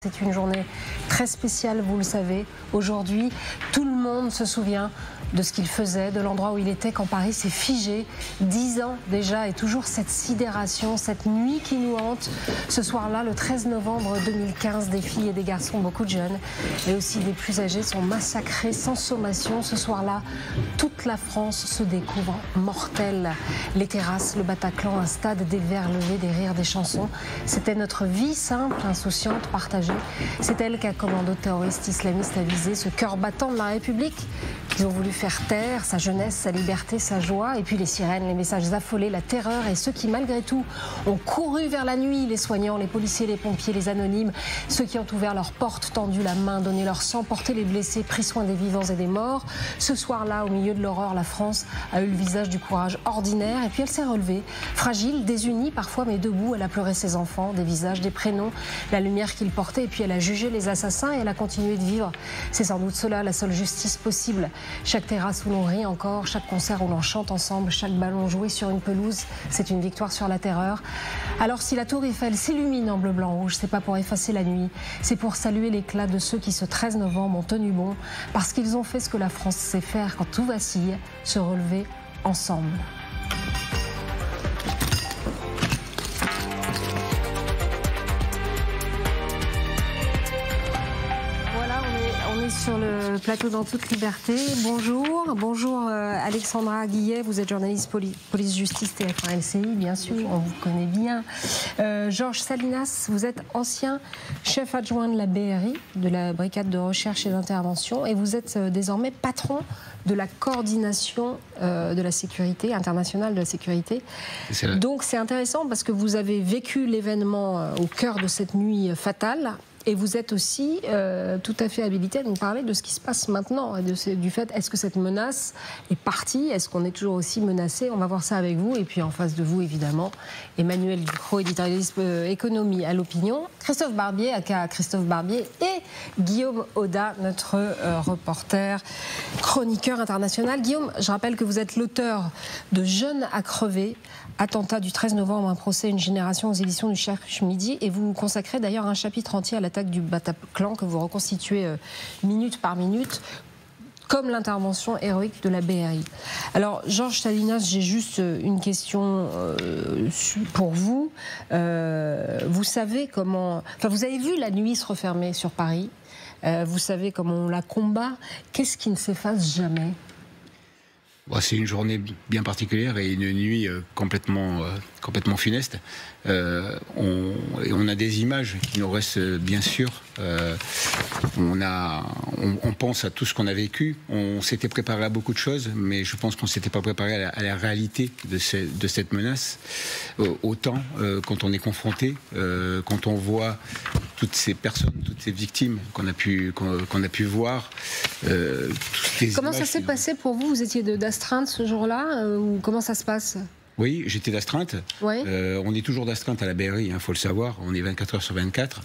C'est une journée très spéciale, vous le savez. Aujourd'hui, tout le monde se souvient de ce qu'il faisait, de l'endroit où il était quand Paris s'est figé. 10 ans déjà, et toujours cette sidération, cette nuit qui nous hante. Ce soir-là, le 13 novembre 2015, des filles et des garçons, beaucoup de jeunes, mais aussi des plus âgés, sont massacrés sans sommation. Ce soir-là, toute la France se découvre mortelle. Les terrasses, le Bataclan, un stade, des verres levés, des rires, des chansons. C'était notre vie simple, insouciante, partagée. C'est elle qu'un commando terroriste islamiste a visé, ce cœur battant de la République qu'ils ont voulu faire taire, sa jeunesse, sa liberté, sa joie, et puis les sirènes, les messages affolés, la terreur, et ceux qui malgré tout ont couru vers la nuit, les soignants, les policiers, les pompiers, les anonymes, ceux qui ont ouvert leurs portes, tendu la main, donné leur sang, porté les blessés, pris soin des vivants et des morts. Ce soir-là, au milieu de l'horreur, la France a eu le visage du courage ordinaire, et puis elle s'est relevée, fragile, désunie parfois, mais debout. Elle a pleuré ses enfants, des visages, des prénoms, la lumière qu'ils portaient, et puis elle a jugé les assassins et elle a continué de vivre. C'est sans doute cela la seule justice possible. Chaque terrasse où l'on rit encore, chaque concert où l'on chante ensemble, chaque ballon joué sur une pelouse, c'est une victoire sur la terreur. Alors si la tour Eiffel s'illumine en bleu, blanc, rouge, c'est pas pour effacer la nuit, c'est pour saluer l'éclat de ceux qui ce 13 novembre ont tenu bon, parce qu'ils ont fait ce que la France sait faire quand tout vacille, se relever ensemble. Sur le plateau dans toute liberté. Bonjour Alexandra Guillet, vous êtes journaliste police-justice TF1 LCI, bien sûr, on vous connaît bien. Georges Salinas, vous êtes ancien chef adjoint de la BRI, de la brigade de recherche et d'intervention, et vous êtes désormais patron de la coordination de la sécurité, internationale de la sécurité. Donc c'est intéressant parce que vous avez vécu l'événement au cœur de cette nuit fatale. Et vous êtes aussi tout à fait habilité à nous parler de ce qui se passe maintenant, et du fait, est-ce que cette menace est partie, est-ce qu'on est toujours aussi menacé? On va voir ça avec vous. Et puis en face de vous, évidemment, Emmanuel Ducrot, éditorialiste économie à l'opinion, Christophe Barbier, aka Christophe Barbier, et Guillaume Oda, notre reporter, chroniqueur international. Guillaume, je rappelle que vous êtes l'auteur de Jeunes à crever, attentat du 13 novembre, un procès, une génération aux éditions du Cherche Midi, et vous consacrez d'ailleurs un chapitre entier à l'attaque du Bataclan que vous reconstituez minute par minute, comme l'intervention héroïque de la BRI. Alors, Georges Salinas, j'ai juste une question pour vous. Vous savez comment... Enfin, vous avez vu la nuit se refermer sur Paris. Vous savez comment on la combat. Qu'est-ce qui ne s'efface jamais ? C'est une journée bien particulière et une nuit complètement funeste. On a des images qui nous restent bien sûr. On pense à tout ce qu'on a vécu. On s'était préparé à beaucoup de choses, mais je pense qu'on ne s'était pas préparé à la réalité de cette menace. Autant quand on est confronté, quand on voit toutes ces personnes, toutes ces victimes qu'on a pu voir. Comment ça s'est passé pour vous? Vous étiez d'astreinte ce jour-là, ou comment ça se passe? Oui, j'étais d'astreinte. Ouais. On est toujours d'astreinte à la BRI, faut le savoir. On est 24 heures sur 24.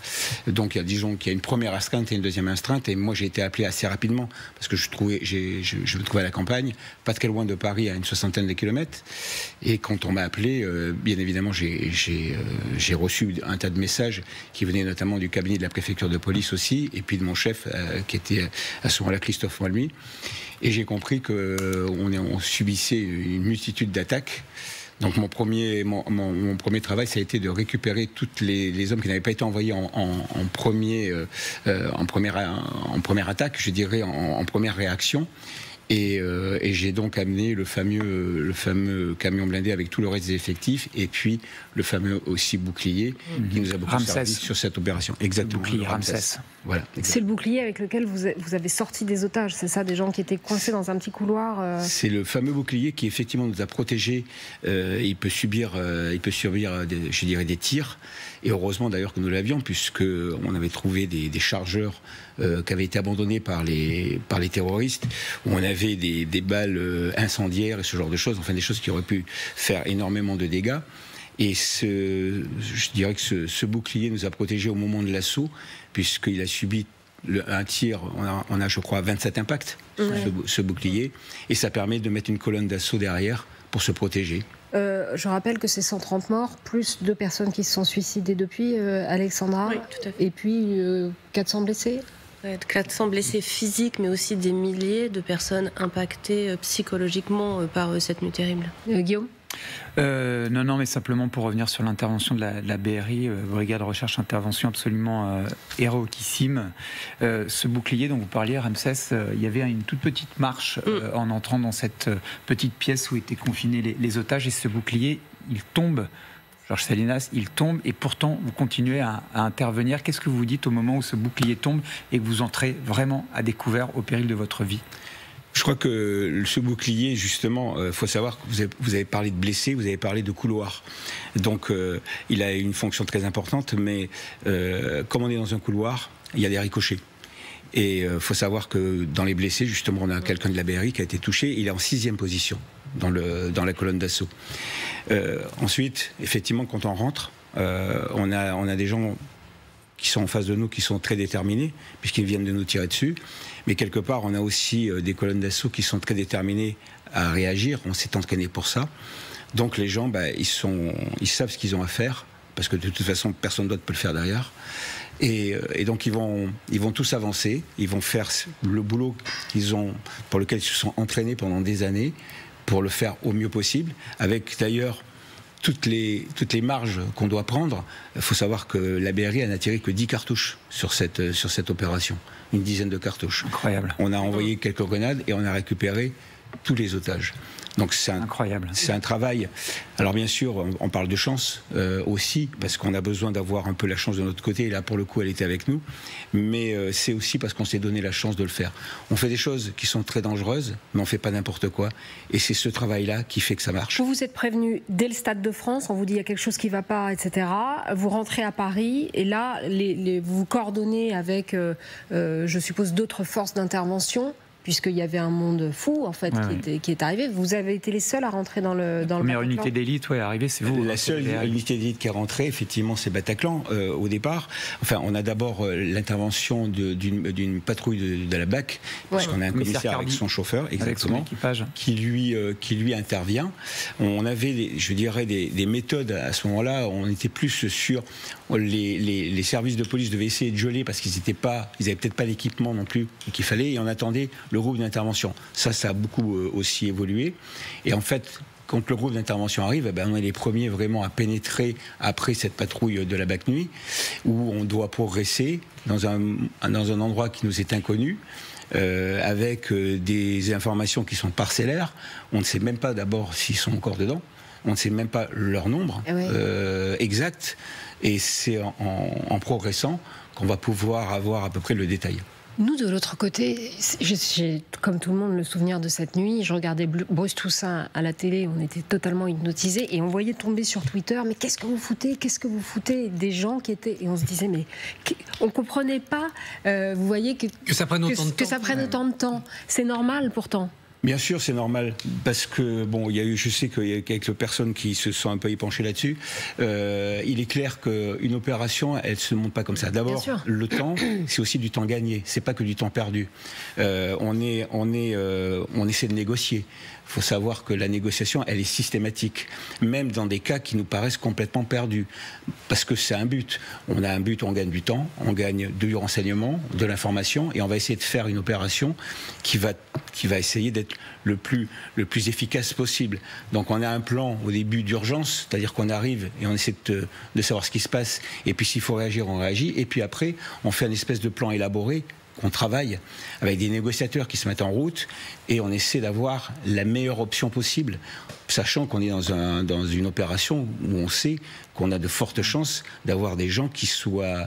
Donc, disons qu'il y a une première astreinte et une deuxième astreinte. Et moi, j'ai été appelé assez rapidement parce que je me trouvais à la campagne, pas très loin de Paris, à une 60aine de kilomètres. Et quand on m'a appelé, bien évidemment, j'ai reçu un tas de messages qui venaient notamment du cabinet de la préfecture de police aussi, et puis de mon chef, qui était à ce moment-là Christophe Malmy. Et j'ai compris qu'on subissait une multitude d'attaques. Donc mon premier travail, ça a été de récupérer tous les hommes qui n'avaient pas été envoyés en première attaque, je dirais en première réaction. Et j'ai donc amené le fameux camion blindé avec tout le reste des effectifs, et puis le fameux aussi bouclier qui nous a beaucoup servi sur cette opération. Exactement. Le bouclier Ramsès. Voilà. C'est le bouclier avec lequel vous avez sorti des otages, c'est ça, des gens qui étaient coincés dans un petit couloir. C'est le fameux bouclier qui effectivement nous a protégés. Il peut subir, je dirais, des tirs. Et heureusement d'ailleurs que nous l'avions, puisque on avait trouvé des chargeurs qui avaient été abandonnés par les terroristes, où on avait des balles incendiaires et ce genre de choses, enfin des choses qui auraient pu faire énormément de dégâts. Et je dirais que ce bouclier nous a protégés au moment de l'assaut, puisqu'il a subi un tir, on a je crois 27 impacts, ce bouclier, et ça permet de mettre une colonne d'assaut derrière pour se protéger. Je rappelle que c'est 130 morts, plus 2 personnes qui se sont suicidées depuis, Alexandra, oui, tout à fait. Et puis 400 blessés. 400 blessés physiques, mais aussi des milliers de personnes impactées psychologiquement par cette nuit terrible. Guillaume ? Non, mais simplement pour revenir sur l'intervention de la BRI, Brigade Recherche Intervention absolument héroïquissime. Ce bouclier dont vous parliez, Ramsès, il y avait une toute petite marche en entrant dans cette petite pièce où étaient confinés les otages, et ce bouclier, il tombe. Georges Salinas, il tombe, et pourtant vous continuez à intervenir. Qu'est-ce que vous dites au moment où ce bouclier tombe et que vous entrez vraiment à découvert au péril de votre vie ? Je crois que ce bouclier, justement, faut savoir que vous avez parlé de blessés, vous avez parlé de couloirs. Donc, il a une fonction très importante, mais comme on est dans un couloir, il y a des ricochets. Et faut savoir que dans les blessés, justement, on a quelqu'un de la BRI qui a été touché. Il est en 6e position dans la colonne d'assaut. Ensuite, effectivement, quand on rentre, on a des gens qui sont en face de nous, qui sont très déterminés, puisqu'ils viennent de nous tirer dessus. Mais quelque part, on a aussi des colonnes d'assaut qui sont très déterminées à réagir. On s'est entraîné pour ça. Donc les gens, ils savent ce qu'ils ont à faire, parce que de toute façon, personne d'autre peut le faire derrière. Et donc ils vont tous avancer, ils vont faire le boulot pour lequel ils se sont entraînés pendant des années, pour le faire au mieux possible, avec d'ailleurs toutes les marges qu'on doit prendre. Il faut savoir que la BRI n'a tiré que 10 cartouches sur cette opération, une dizaine de cartouches. Incroyable. On a envoyé quelques grenades et on a récupéré tous les otages. Donc c'est incroyable. C'est un travail. Alors bien sûr, on parle de chance aussi, parce qu'on a besoin d'avoir un peu la chance de notre côté. Et là, pour le coup, elle était avec nous. Mais c'est aussi parce qu'on s'est donné la chance de le faire. On fait des choses qui sont très dangereuses, mais on fait pas n'importe quoi. Et c'est ce travail-là qui fait que ça marche. Vous vous êtes prévenu dès le Stade de France. On vous dit il y a quelque chose qui ne va pas, etc. Vous rentrez à Paris et là, vous vous coordonnez avec, je suppose, d'autres forces d'intervention, puisqu'il y avait un monde fou, en fait, qui est arrivé. Vous avez été les seuls à rentrer dans le Bataclan. La première unité d'élite, arrivée, c'est vous. La seule unité d'élite qui est rentrée, effectivement, c'est Bataclan, au départ. Enfin, on a d'abord l'intervention d'une patrouille de la BAC, puisqu'on a un commissaire avec son chauffeur, exactement, avec son qui lui intervient. On avait, je dirais, des méthodes à ce moment-là. On était plus sur les services de police devaient essayer de geler parce qu'ils n'avaient peut-être pas l'équipement non plus qu'il fallait, et on attendait le groupe d'intervention. Ça a beaucoup aussi évolué. Et en fait, quand le groupe d'intervention arrive, on est les premiers vraiment à pénétrer après cette patrouille de la BAC nuit, où on doit progresser dans un endroit qui nous est inconnu, avec des informations qui sont parcellaires. On ne sait même pas d'abord s'ils sont encore dedans. On ne sait même pas leur nombre exact. Et c'est en progressant qu'on va pouvoir avoir à peu près le détail. Nous, de l'autre côté, j'ai, comme tout le monde, le souvenir de cette nuit. Je regardais Bruce Toussaint à la télé, on était totalement hypnotisés et on voyait tomber sur Twitter, mais qu'est-ce que vous foutez ? Qu'est-ce que vous foutez ? Des gens qui étaient... Et on se disait, mais on ne comprenait pas, vous voyez, que ça prenne autant de temps. C'est normal, pourtant. Bien sûr, c'est normal, parce que je sais qu'il y a quelques personnes qui se sont un peu épanchées là-dessus. Il est clair qu'une opération, elle se monte pas comme ça. D'abord, le temps, c'est aussi du temps gagné. C'est pas que du temps perdu. On essaie de négocier. Il faut savoir que la négociation, elle est systématique, même dans des cas qui nous paraissent complètement perdus, parce que c'est un but. On a un but, on gagne du temps, on gagne du renseignement, de l'information, et on va essayer de faire une opération qui va essayer d'être le plus efficace possible. Donc on a un plan au début d'urgence, c'est-à-dire qu'on arrive et on essaie de savoir ce qui se passe, et puis s'il faut réagir, on réagit, et puis après, on fait une espèce de plan élaboré, qu'on travaille avec des négociateurs qui se mettent en route, et on essaie d'avoir la meilleure option possible, sachant qu'on est dans une opération où on sait qu'on a de fortes chances d'avoir des gens qui soient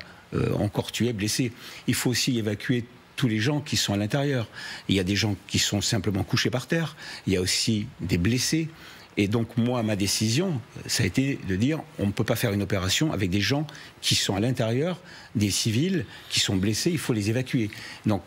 encore tués, blessés. Il faut aussi évacuer tous les gens qui sont à l'intérieur. Il y a des gens qui sont simplement couchés par terre, il y a aussi des blessés. Et donc, moi, ma décision, ça a été de dire, on ne peut pas faire une opération avec des gens qui sont à l'intérieur, des civils qui sont blessés, il faut les évacuer. Donc,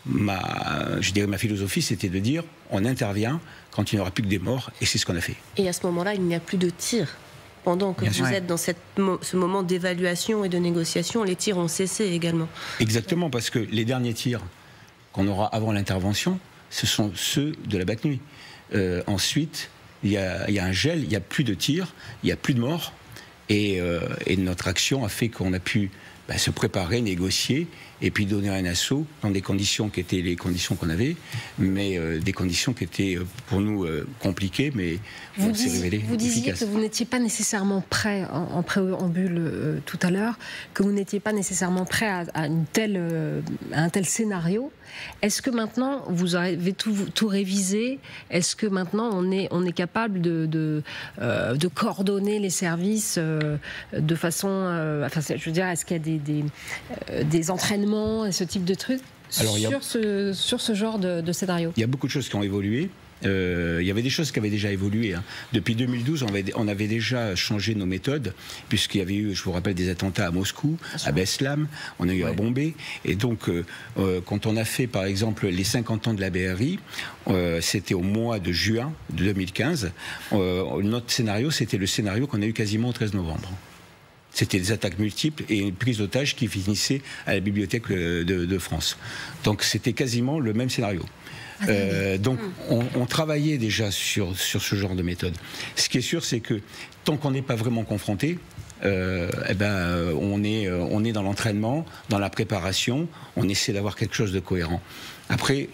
ma philosophie, c'était de dire, on intervient quand il n'y aura plus que des morts, et c'est ce qu'on a fait. Et à ce moment-là, il n'y a plus de tirs. Pendant que vous êtes dans ce moment d'évaluation et de négociation, les tirs ont cessé également. Exactement, parce que les derniers tirs qu'on aura avant l'intervention, ce sont ceux de la BAC nuit. Ensuite, il y a un gel, il n'y a plus de tirs, il n'y a plus de morts. Et notre action a fait qu'on a pu se préparer, négocier, et puis donner un assaut dans des conditions qui étaient les conditions qu'on avait, mais des conditions qui étaient pour nous compliquées, mais on s'est révélé efficace. Vous disiez que vous n'étiez pas nécessairement prêt, en préambule tout à l'heure, que vous n'étiez pas nécessairement prêt à un tel scénario. Est-ce que maintenant, vous avez tout révisé? Est-ce que maintenant, on est capable de coordonner les services de façon... je veux dire, est-ce qu'il y a des entraînements et ce type de trucs sur ce genre de scénario? Il y a beaucoup de choses qui ont évolué. Il y avait des choses qui avaient déjà évolué. Depuis 2012, on avait déjà changé nos méthodes, puisqu'il y avait eu, je vous rappelle, des attentats à Moscou, à Beslam, on a eu à Bombay. Et donc, quand on a fait, par exemple, les 50 ans de la BRI, c'était au mois de juin de 2015, notre scénario, c'était le scénario qu'on a eu quasiment au 13 novembre. C'était des attaques multiples et une prise d'otages qui finissait à la Bibliothèque de France. Donc c'était quasiment le même scénario. Donc on travaillait déjà sur ce genre de méthode. Ce qui est sûr, c'est que tant qu'on n'est pas vraiment confronté, on est dans l'entraînement, dans la préparation, on essaie d'avoir quelque chose de cohérent. Après,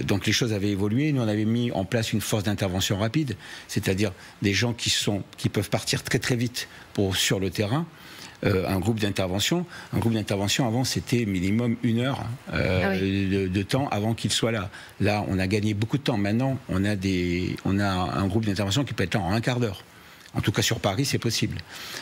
donc les choses avaient évolué. Nous, on avait mis en place une force d'intervention rapide, c'est-à-dire des gens qui peuvent partir très très vite sur le terrain. Un groupe d'intervention. Un groupe d'intervention, avant, c'était minimum 1 heure de temps avant qu'il soit là. Là, on a gagné beaucoup de temps. Maintenant, on a un groupe d'intervention qui peut être là en un quart d'heure. En tout cas, sur Paris, c'est possible.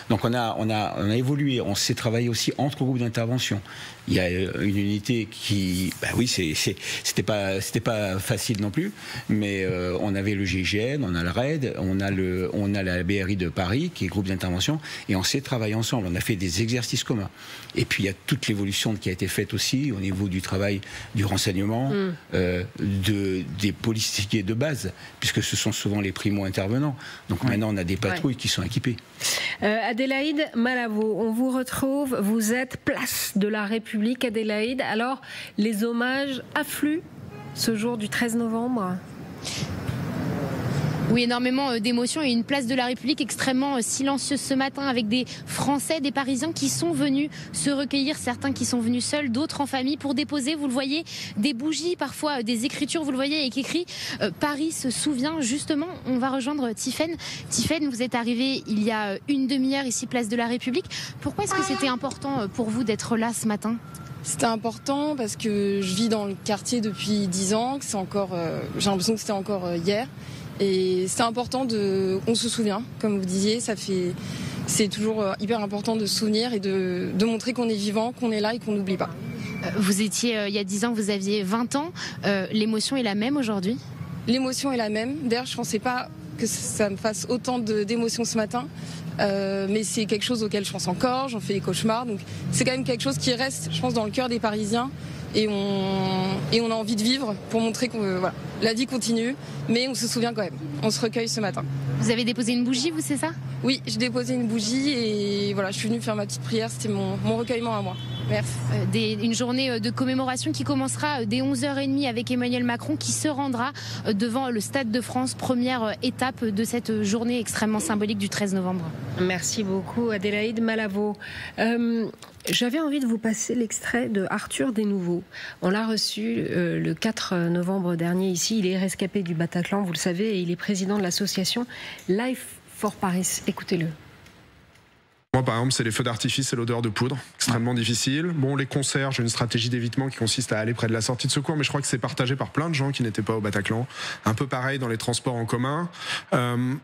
Donc, on a évolué. On s'est travaillé aussi entre groupes d'intervention. Il y a une unité qui... oui, c'était pas facile non plus, mais on avait le GIGN, on a le RAID, on a la BRI de Paris, qui est groupe d'intervention, et on s'est travaillé ensemble. On a fait des exercices communs. Et puis, il y a toute l'évolution qui a été faite aussi au niveau du travail du renseignement, des policiers de base, puisque ce sont souvent les primo-intervenants. Donc, maintenant, on a des patrouilles qui sont équipées. Adélaïde Malavo, on vous retrouve, vous êtes place de la République, Adélaïde. Alors, les hommages affluent ce jour du 13 novembre? Oui, énormément d'émotions et une place de la République extrêmement silencieuse ce matin avec des Français, des Parisiens qui sont venus se recueillir, certains qui sont venus seuls, d'autres en famille pour déposer, vous le voyez, des bougies, parfois des écritures, vous le voyez, avec écrit Paris se souvient. Justement, on va rejoindre Tiffaine. Tiffaine, vous êtes arrivée il y a une demi-heure ici, place de la République. Pourquoi est-ce que c'était important pour vous d'être là ce matin? C'était important parce que je vis dans le quartier depuis 10 ans, que c'est encore, j'ai l'impression que c'était encore hier. Et c'est important on se souvient, comme vous disiez, c'est toujours hyper important de se souvenir et de montrer qu'on est vivant, qu'on est là et qu'on n'oublie pas. Vous étiez, il y a 10 ans, vous aviez 20 ans, l'émotion est la même aujourd'hui? L'émotion est la même, d'ailleurs je ne pensais pas que ça me fasse autant d'émotions ce matin, mais c'est quelque chose auquel je pense encore, j'en fais des cauchemars, donc c'est quand même quelque chose qui reste, je pense, dans le cœur des Parisiens. Et on a envie de vivre pour montrer que la vie continue, mais on se souvient quand même. On se recueille ce matin. Vous avez déposé une bougie, vous, c'est ça? Oui, j'ai déposé une bougie et voilà, je suis venue faire ma petite prière. C'était mon recueillement à moi. Merci. Une journée de commémoration qui commencera dès 11h30 avec Emmanuel Macron qui se rendra devant le Stade de France, première étape de cette journée extrêmement symbolique du 13 novembre. Merci beaucoup Adélaïde Malavo. J'avais envie de vous passer l'extrait de Arthur Desnouveaux. On l'a reçu le 4 novembre dernier ici. Il est rescapé du Bataclan, vous le savez, et il est président de l'association Life for Paris. Écoutez-le. Moi, par exemple, c'est les feux d'artifice et l'odeur de poudre, extrêmement difficile. Bon, les concerts, j'ai une stratégie d'évitement qui consiste à aller près de la sortie de secours, mais je crois que c'est partagé par plein de gens qui n'étaient pas au Bataclan. Un peu pareil dans les transports en commun.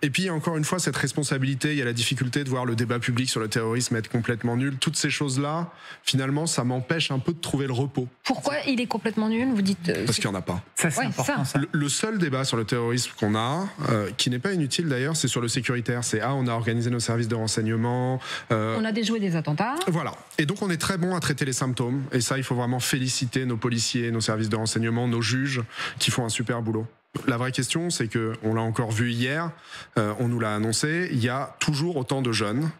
Et puis, encore une fois, cette responsabilité, il y a la difficulté de voir le débat public sur le terrorisme être complètement nul. Toutes ces choses-là, finalement, ça m'empêche un peu de trouver le repos. Pourquoi il est complètement nul, vous dites Parce qu'il n'y en a pas. Ça, c'est important, ça. Le seul débat sur le terrorisme qu'on a, qui n'est pas inutile d'ailleurs, c'est sur le sécuritaire. C'est on a organisé nos services de renseignement. On a déjoué des attentats. Voilà. Et donc on est très bon à traiter les symptômes. Et ça, il faut vraiment féliciter nos policiers, nos services de renseignement, nos juges qui font un super boulot. La vraie question, c'est que, on l'a encore vu hier, on nous l'a annoncé, il y a toujours autant de jeunes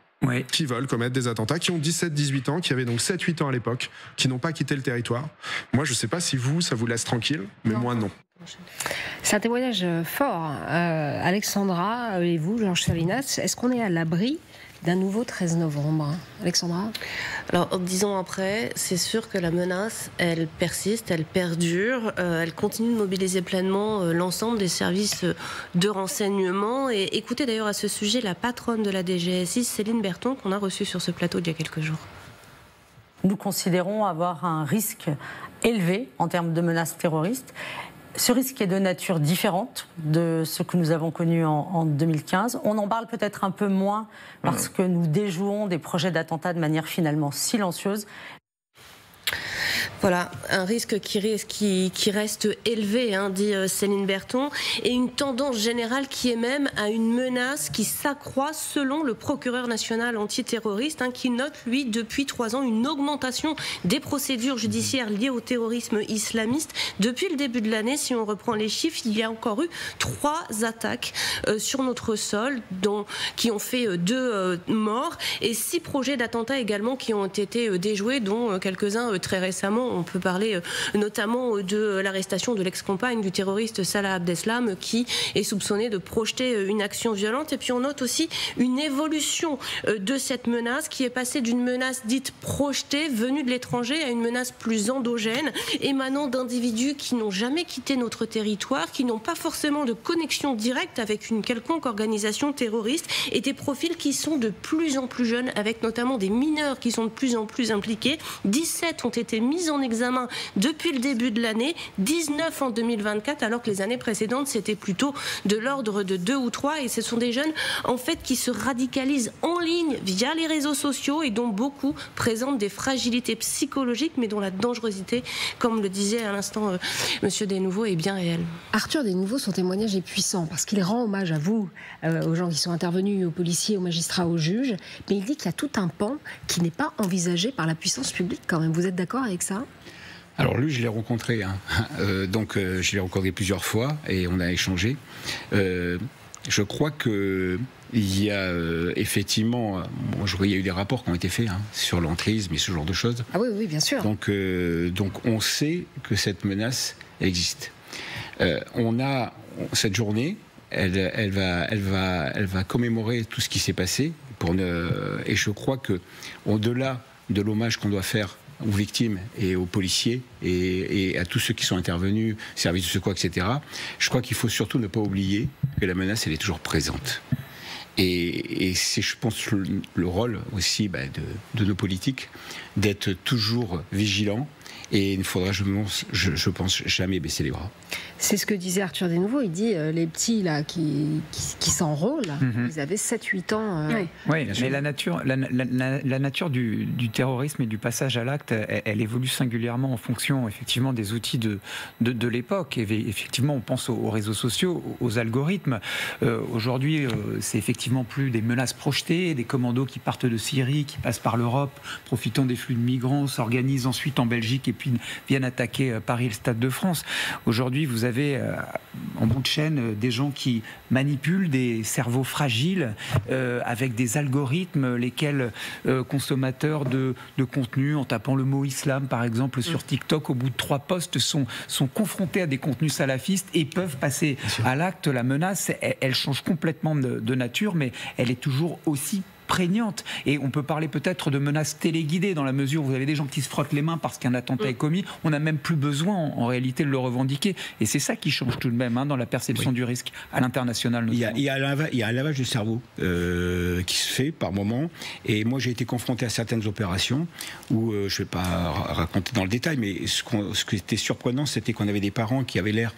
qui veulent commettre des attentats, qui ont 17-18 ans, qui avaient donc 7-8 ans à l'époque, qui n'ont pas quitté le territoire. Moi, je ne sais pas si ça vous laisse tranquille, mais moi, non. C'est un témoignage fort. Alexandra et vous, Georges Salinas, est-ce qu'on est à l'abri d'un nouveau 13 novembre? Alexandra? Alors, 10 ans après, c'est sûr que la menace, elle persiste, elle perdure, elle continue de mobiliser pleinement l'ensemble des services de renseignement. Et écoutez d'ailleurs à ce sujet la patronne de la DGSI, Céline Berthon, qu'on a reçue sur ce plateau il y a quelques jours. Nous considérons avoir un risque élevé en termes de menaces terroristes. Ce risque est de nature différente de ce que nous avons connu en 2015. On en parle peut-être un peu moins parce que nous déjouons des projets d'attentats de manière finalement silencieuse. Voilà, un risque qui reste élevé, hein, dit Céline Berthon, et une tendance générale qui est même à une menace qui s'accroît selon le procureur national antiterroriste, hein, qui note, lui, depuis 3 ans, une augmentation des procédures judiciaires liées au terrorisme islamiste. Depuis le début de l'année, si on reprend les chiffres, il y a encore eu 3 attaques sur notre sol, qui ont fait 2 morts, et 6 projets d'attentats également qui ont été déjoués, dont quelques-uns très récemment. On peut parler notamment de l'arrestation de l'ex-compagne du terroriste Salah Abdeslam qui est soupçonné de projeter une action violente. Et puis on note aussi une évolution de cette menace qui est passée d'une menace dite projetée, venue de l'étranger, à une menace plus endogène, émanant d'individus qui n'ont jamais quitté notre territoire, qui n'ont pas forcément de connexion directe avec une quelconque organisation terroriste, et des profils qui sont de plus en plus jeunes, avec notamment des mineurs qui sont de plus en plus impliqués. 17 ont été mis en examen depuis le début de l'année, 19 en 2024, alors que les années précédentes c'était plutôt de l'ordre de 2 ou 3, et ce sont des jeunes en fait qui se radicalisent en ligne via les réseaux sociaux et dont beaucoup présentent des fragilités psychologiques, mais dont la dangerosité, comme le disait à l'instant Monsieur Desnouveau, est bien réelle. Arthur Desnouveau, son témoignage est puissant parce qu'il rend hommage à vous, aux gens qui sont intervenus, aux policiers, aux magistrats, aux juges, mais il dit qu'il y a tout un pan qui n'est pas envisagé par la puissance publique quand même. Vous êtes d'accord avec ça ? Alors lui, je l'ai rencontré, hein. Je l'ai rencontré plusieurs fois et on a échangé. Je crois que il y a effectivement, il y a eu des rapports qui ont été faits, hein, sur l'entrisme et ce genre de choses. Ah oui, oui, bien sûr. Donc on sait que cette menace existe. On a cette journée, elle va commémorer tout ce qui s'est passé et je crois que au-delà de l'hommage qu'on doit faire aux victimes et aux policiers et à tous ceux qui sont intervenus, services de secours, etc. Je crois qu'il faut surtout ne pas oublier que la menace, elle est toujours présente. Et c'est, je pense, le rôle aussi de nos politiques d'être toujours vigilants. Et il ne faudra, je pense, jamais baisser les bras. C'est ce que disait Arthur Desnouveau. Il dit, les petits là, qui s'enrôlent, ils avaient 7-8 ans. Oui, mais la nature du terrorisme et du passage à l'acte, elle évolue singulièrement en fonction, effectivement, des outils de l'époque. Et effectivement, on pense aux réseaux sociaux, aux algorithmes. Aujourd'hui, c'est effectivement plus des menaces projetées, des commandos qui partent de Syrie, qui passent par l'Europe, profitant des flux de migrants, s'organisent ensuite en Belgique et puis viennent attaquer Paris et le Stade de France. Aujourd'hui, vous avez en bout de chaîne des gens qui manipulent des cerveaux fragiles avec des algorithmes, lesquels consommateurs de contenu, en tapant le mot islam par exemple sur TikTok, au bout de 3 posts sont confrontés à des contenus salafistes et peuvent passer à l'acte. La menace, elle change complètement de nature, mais elle est toujours aussi prégnante. Et on peut parler peut-être de menaces téléguidées, dans la mesure où vous avez des gens qui se frottent les mains parce qu'un attentat est commis. On n'a même plus besoin en réalité de le revendiquer. Et c'est ça qui change tout de même, hein, dans la perception du risque à l'international. Il y a un lavage de cerveau qui se fait par moment. Et moi, j'ai été confronté à certaines opérations où, je ne vais pas raconter dans le détail, mais ce qui était surprenant, c'était qu'on avait des parents qui avaient l'air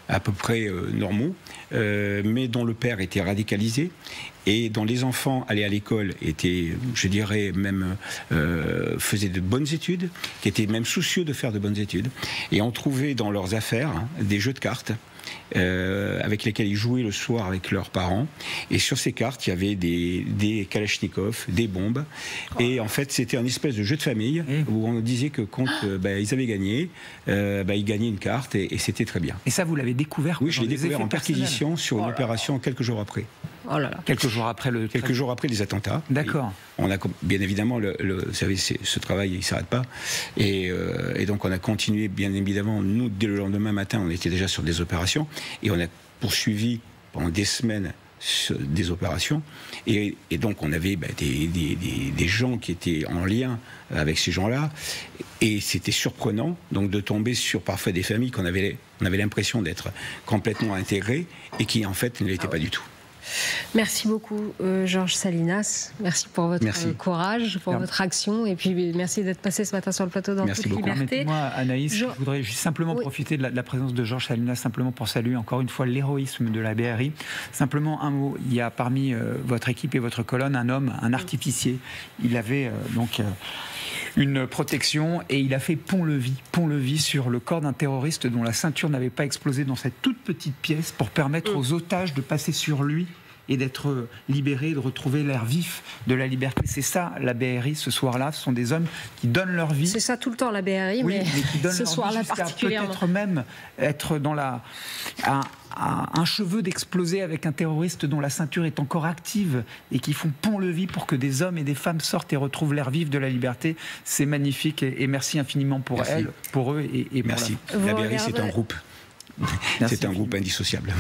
à peu près normaux, mais dont le père était radicalisé et dont les enfants allaient à l'école, étaient, je dirais, même faisaient de bonnes études, qui étaient même soucieux de faire de bonnes études. Et on trouvait dans leurs affaires des jeux de cartes avec lesquels ils jouaient le soir avec leurs parents. Et sur ces cartes, il y avait des kalachnikovs, des bombes. Et en fait, c'était un espèce de jeu de famille où on disait que quand ils avaient gagné, ils gagnaient une carte et c'était très bien. Et ça, vous l'avez découvert? Oui, je l'ai découvert en perquisition sur une opération quelques jours après. Oh là là. Quelques jours après les attentats. D'accord. On a bien évidemment, vous savez, ce travail, il ne s'arrête pas. Et donc on a continué, bien évidemment, nous, dès le lendemain matin, on était déjà sur des opérations. Et on a poursuivi pendant des semaines des opérations. Et donc on avait des gens qui étaient en lien avec ces gens-là. Et c'était surprenant donc de tomber sur parfois des familles on avait l'impression d'être complètement intégrées et qui en fait ne l'étaient pas du tout. Merci beaucoup Georges Salinas, merci pour votre courage, pour votre action et puis merci d'être passé ce matin sur le plateau dans toute liberté. Permettez-moi Anaïs, je voudrais juste simplement profiter de la présence de Georges Salinas simplement pour saluer encore une fois l'héroïsme de la BRI. Simplement un mot, il y a parmi votre équipe et votre colonne un homme, un artificier. Il avait une protection et il a fait pont-levis sur le corps d'un terroriste dont la ceinture n'avait pas explosé dans cette toute petite pièce pour permettre aux otages de passer sur lui et d'être libérés, de retrouver l'air vif de la liberté. C'est ça la BRI ce soir-là, ce sont des hommes qui donnent leur vie. C'est ça tout le temps la BRI, oui, mais qui donnent ce soir-là particulièrement. Peut-être même être dans un cheveu d'exploser avec un terroriste dont la ceinture est encore active et qui font pont-levis pour que des hommes et des femmes sortent et retrouvent l'air vif de la liberté. C'est magnifique et merci infiniment pour eux et merci. La BRI, c'est un groupe. C'est un groupe indissociable.